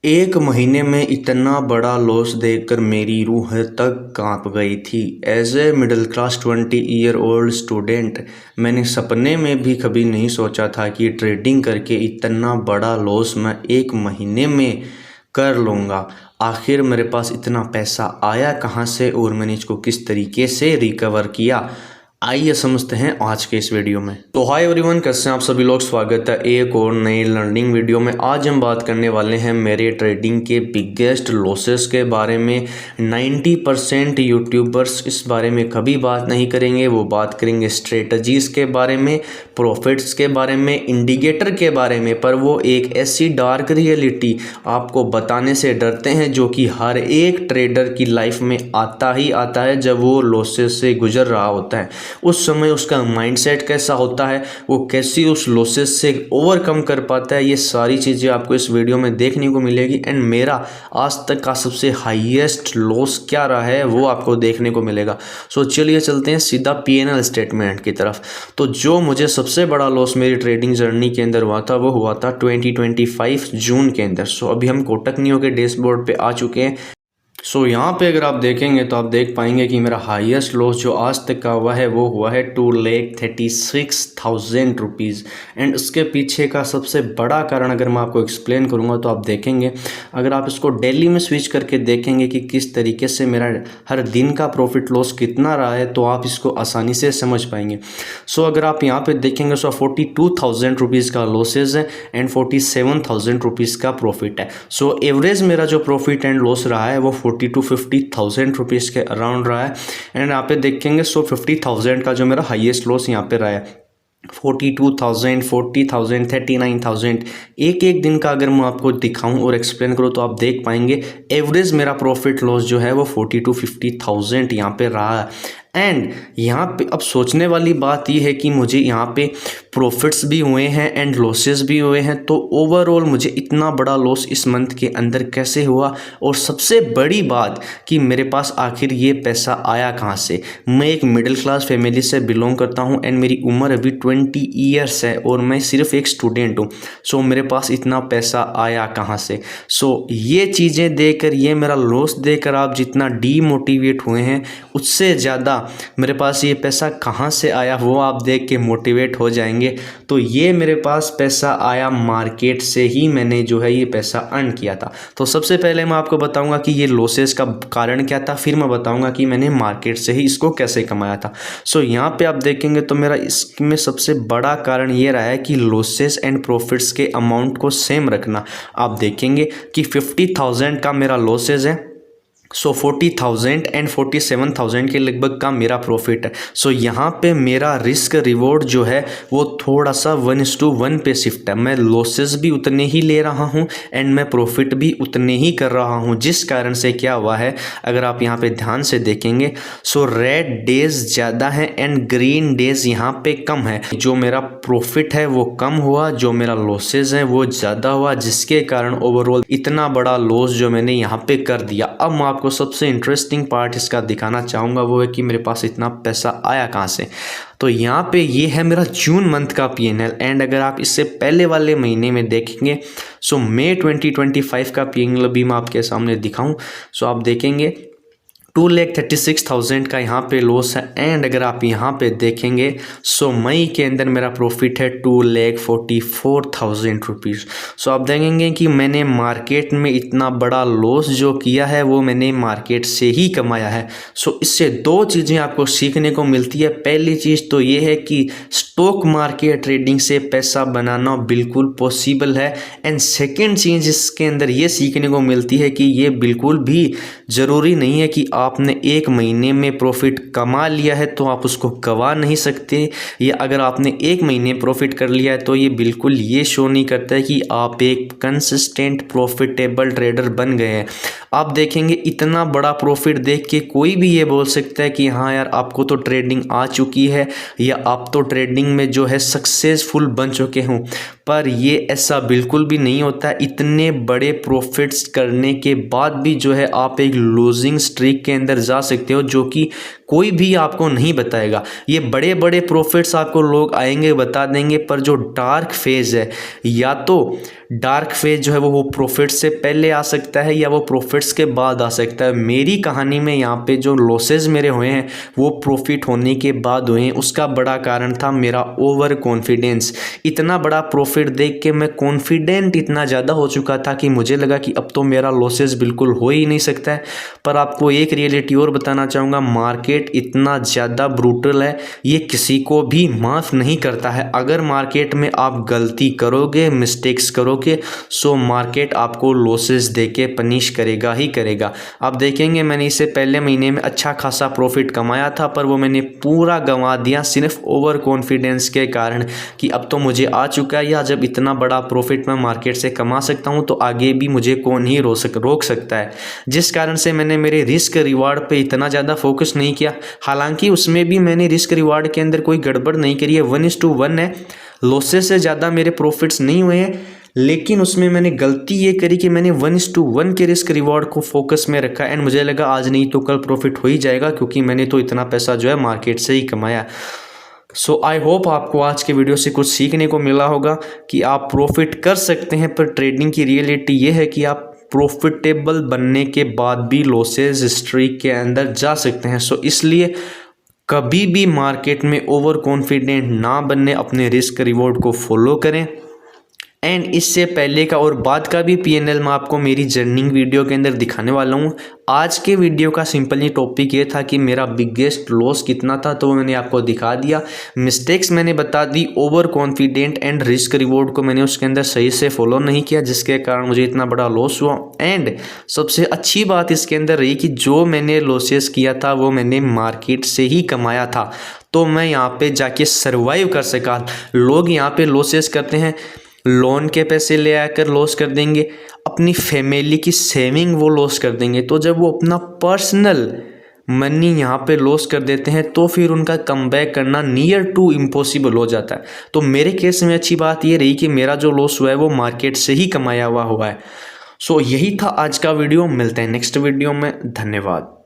एक महीने में इतना बड़ा लॉस देखकर मेरी रूह तक कांप गई थी। As a middle class 20 year old student मैंने सपने में भी कभी नहीं सोचा था कि ट्रेडिंग करके इतना बड़ा लॉस मैं एक महीने में कर लूँगा। आखिर मेरे पास इतना पैसा आया कहाँ से और मैंने इसको किस तरीके से रिकवर किया, आइए समझते हैं आज के इस वीडियो में। तो हाय एवरीवन, कैसे हैं आप सभी लोग। स्वागत है एक और नई लर्निंग वीडियो में। आज हम बात करने वाले हैं मेरे ट्रेडिंग के बिगेस्ट लॉसेस के बारे में। 90% यूट्यूबर्स इस बारे में कभी बात नहीं करेंगे। वो बात करेंगे स्ट्रेटजीज के बारे में, प्रॉफिट्स के बारे में, इंडिकेटर के बारे में, पर वो एक ऐसी डार्क रियलिटी आपको बताने से डरते हैं जो कि हर एक ट्रेडर की लाइफ में आता ही आता है। जब वो लॉसेस से गुजर रहा होता है उस समय उसका माइंडसेट कैसा होता है, वो कैसी उस लॉसेस से ओवरकम कर पाता है, ये सारी चीज़ें आपको इस वीडियो में देखने को मिलेगी। एंड मेरा आज तक का सबसे हाईएस्ट लॉस क्या रहा है वो आपको देखने को मिलेगा। सो चलिए चलते हैं सीधा पीएनएल स्टेटमेंट की तरफ। तो जो मुझे सबसे बड़ा लॉस मेरी ट्रेडिंग जर्नी के अंदर हुआ था वो हुआ था 2025 जून के अंदर। सो अभी हम कोटक नियो के डैशबोर्ड पे आ चुके हैं। सो यहाँ पे अगर आप देखेंगे तो आप देख पाएंगे कि मेरा हाईएस्ट लॉस जो आज तक का हुआ है वो हुआ है 2,36,000 रुपीज़। एंड उसके पीछे का सबसे बड़ा कारण अगर मैं आपको एक्सप्लेन करूँगा तो आप देखेंगे, अगर आप इसको डेली में स्विच करके देखेंगे कि किस तरीके से मेरा हर दिन का प्रॉफिट लॉस कितना रहा है तो आप इसको आसानी से समझ पाएंगे। सो अगर आप यहाँ पर देखेंगे सो 42,000 रुपीज़ का लॉसेज है एंड 47,000 रुपीज़ का प्रॉफिट है। सो एवरेज मेरा जो प्रॉफिट एंड लॉस रहा है वो 40 to 50,000 रुपीज़ के अराउंड रहा है। एंड यहाँ पे देखेंगे सो 50,000 का जो मेरा हाईएस्ट लॉस यहाँ पे रहा है 42,000, 40,000, 39,000। एक एक दिन का अगर मैं आपको दिखाऊं और एक्सप्लेन करूं तो आप देख पाएंगे एवरेज मेरा प्रॉफिट लॉस जो है वो 40 to 50,000 यहाँ पे रहा है। एंड यहाँ पे अब सोचने वाली बात ये है कि मुझे यहाँ पे प्रॉफिट्स भी हुए हैं एंड लॉसेस भी हुए हैं, तो ओवरऑल मुझे इतना बड़ा लॉस इस मंथ के अंदर कैसे हुआ, और सबसे बड़ी बात कि मेरे पास आखिर ये पैसा आया कहाँ से। मैं एक मिडिल क्लास फैमिली से बिलोंग करता हूँ एंड मेरी उम्र अभी 20 ईयर्स है और मैं सिर्फ एक स्टूडेंट हूँ। सो मेरे पास इतना पैसा आया कहाँ से। सो ये चीज़ें देखकर, ये मेरा लॉस देखकर आप जितना डीमोटिवेट हुए हैं उससे ज़्यादा मेरे पास ये पैसा कहाँ से आया वो आप देख के मोटिवेट हो जाएंगे। तो ये मेरे पास पैसा आया मार्केट से ही, मैंने जो है ये पैसा अर्न किया था। तो सबसे पहले मैं आपको बताऊंगा कि ये लॉसेस का कारण क्या था, फिर मैं बताऊंगा कि मैंने मार्केट से ही इसको कैसे कमाया था। सो यहाँ पे आप देखेंगे तो मेरा इसमें सबसे बड़ा कारण ये रहा है कि लॉसेस एंड प्रॉफिट्स के अमाउंट को सेम रखना। आप देखेंगे कि 50,000 का मेरा लॉसेज है, सो 40,000 एंड 47,000 के लगभग का मेरा प्रॉफिट है। सो यहाँ पे मेरा रिस्क रिवॉर्ड जो है वो थोड़ा सा 1:1 पे शिफ्ट है। मैं लॉसेस भी उतने ही ले रहा हूँ एंड मैं प्रॉफिट भी उतने ही कर रहा हूँ, जिस कारण से क्या हुआ है अगर आप यहाँ पे ध्यान से देखेंगे सो रेड डेज ज़्यादा है एंड ग्रीन डेज यहाँ पे कम है। जो मेरा प्रॉफिट है वो कम हुआ, जो मेरा लॉसेज है वो ज़्यादा हुआ, जिसके कारण ओवरऑल इतना बड़ा लॉस जो मैंने यहाँ पे कर दिया। अब मैं आपको सबसे इंटरेस्टिंग पार्ट इसका दिखाना चाहूँगा, वो है कि मेरे पास इतना पैसा आया कहाँ से। तो यहाँ पे ये है मेरा जून मंथ का पीएनएल। एंड अगर आप इससे पहले वाले महीने में देखेंगे सो मई 2025 का पीएनएल भी मैं आपके सामने दिखाऊं सो आप देखेंगे 2,36,000 का यहाँ पे लॉस है। एंड अगर आप यहाँ पे देखेंगे सो मई के अंदर मेरा प्रॉफिट है 2,44,000 रुपीज़। सो आप देखेंगे कि मैंने मार्केट में इतना बड़ा लॉस जो किया है वो मैंने मार्केट से ही कमाया है। सो इससे दो चीज़ें आपको सीखने को मिलती है। पहली चीज़ तो ये है कि स्टॉक मार्केट ट्रेडिंग से पैसा बनाना बिल्कुल पॉसिबल है। एंड सेकेंड चीज़ इसके अंदर ये सीखने को मिलती है कि ये बिल्कुल भी ज़रूरी नहीं है कि आपने एक महीने में प्रॉफिट कमा लिया है तो आप उसको गवा नहीं सकते, या अगर आपने एक महीने प्रॉफिट कर लिया है तो ये बिल्कुल ये शो नहीं करता है कि आप एक कंसिस्टेंट प्रॉफिटेबल ट्रेडर बन गए हैं। आप देखेंगे इतना बड़ा प्रॉफिट देख के कोई भी ये बोल सकता है कि हाँ यार आपको तो ट्रेडिंग आ चुकी है या आप तो ट्रेडिंग में जो है सक्सेसफुल बन चुके हों, पर ये ऐसा बिल्कुल भी नहीं होता। इतने बड़े प्रॉफिट्स करने के बाद भी जो है आप एक लूजिंग स्ट्रीक के अंदर जा सकते हो, जो कि कोई भी आपको नहीं बताएगा। ये बड़े बड़े प्रॉफिट्स आपको लोग आएंगे बता देंगे, पर जो डार्क फेज़ है, या तो डार्क फेज जो है वो प्रॉफिट से पहले आ सकता है या वो प्रॉफिट्स के बाद आ सकता है। मेरी कहानी में यहाँ पे जो लॉसेस मेरे हुए हैं वो प्रॉफिट होने के बाद हुए हैं। उसका बड़ा कारण था मेरा ओवर कॉन्फिडेंस। इतना बड़ा प्रॉफिट देख के मैं कॉन्फिडेंट इतना ज़्यादा हो चुका था कि मुझे लगा कि अब तो मेरा लॉसेस बिल्कुल हो ही नहीं सकता है। पर आपको एक रियलिटी और बताना चाहूँगा, मार्केट इतना ज़्यादा ब्रूटल है, ये किसी को भी माफ़ नहीं करता है। अगर मार्केट में आप गलती करोगे, मिस्टेक्स करोगे, सो मार्केट आपको लॉसेस देके पनिश करेगा ही करेगा। आप देखेंगे मैंने इससे पहले महीने में अच्छा खासा प्रॉफिट कमाया था, पर वो मैंने पूरा गंवा दिया सिर्फ ओवर कॉन्फिडेंस के कारण कि अब तो मुझे आ चुका है, या जब इतना बड़ा प्रॉफिट मैं मार्केट से कमा सकता हूँ तो आगे भी मुझे कौन ही रोक सकता है। जिस कारण से मैंने मेरे रिस्क रिवार्ड पे इतना ज़्यादा फोकस नहीं किया। हालांकि उसमें भी मैंने रिस्क रिवार्ड के अंदर कोई गड़बड़ नहीं करी है, 1:1 है, लॉसेस से ज़्यादा मेरे प्रॉफिट्स नहीं हुए हैं। लेकिन उसमें मैंने गलती ये करी कि मैंने 1:1 के रिस्क रिवॉर्ड को फोकस में रखा, एंड मुझे लगा आज नहीं तो कल प्रॉफिट हो ही जाएगा, क्योंकि मैंने तो इतना पैसा जो है मार्केट से ही कमाया। सो आई होप आपको आज के वीडियो से कुछ सीखने को मिला होगा कि आप प्रॉफिट कर सकते हैं, पर ट्रेडिंग की रियलिटी ये है कि आप प्रॉफिटेबल बनने के बाद भी लॉसेज स्ट्रीक के अंदर जा सकते हैं। सो इसलिए कभी भी मार्केट में ओवर कॉन्फिडेंट ना बनने, अपने रिस्क रिवॉर्ड को फॉलो करें। एंड इससे पहले का और बाद का भी PNL मैं आपको मेरी जर्निंग वीडियो के अंदर दिखाने वाला हूँ। आज के वीडियो का सिंपली टॉपिक ये था कि मेरा बिगेस्ट लॉस कितना था, तो मैंने आपको दिखा दिया। मिस्टेक्स मैंने बता दी, over confident and risk reward को मैंने उसके अंदर सही से फॉलो नहीं किया, जिसके कारण मुझे इतना बड़ा लॉस हुआ। एंड सबसे अच्छी बात इसके अंदर रही कि जो मैंने लॉसेस किया था वो मैंने मार्केट से ही कमाया था, तो मैं यहाँ पे जाके सर्वाइव कर सका। लोग यहाँ पे लॉसेस करते हैं, लोन के पैसे ले आकर लॉस कर देंगे, अपनी फैमिली की सेविंग वो लॉस कर देंगे। तो जब वो अपना पर्सनल मनी यहाँ पे लॉस कर देते हैं तो फिर उनका कमबैक करना नियर टू इम्पॉसिबल हो जाता है। तो मेरे केस में अच्छी बात ये रही कि मेरा जो लॉस हुआ है वो मार्केट से ही कमाया हुआ है। सो यही था आज का वीडियो, मिलते हैं नेक्स्ट वीडियो में, धन्यवाद।